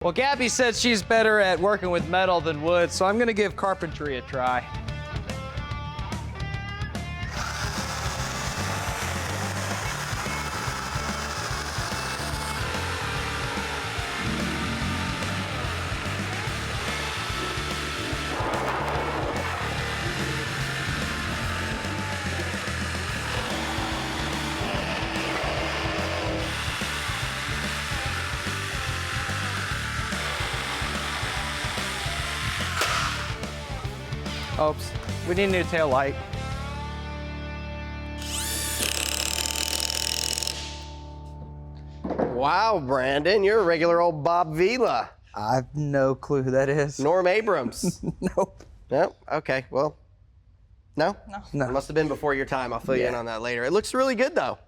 Well, Gabby said she's better at working with metal than wood, so I'm going to give carpentry a try. Oops, we need a new tail light. Wow, Brandon, you're a regular old Bob Vila. I have no clue who that is. Norm Abrams. Nope. No? Okay, well, no? No. It must have been before your time. I'll fill you in on that later. It looks really good, though.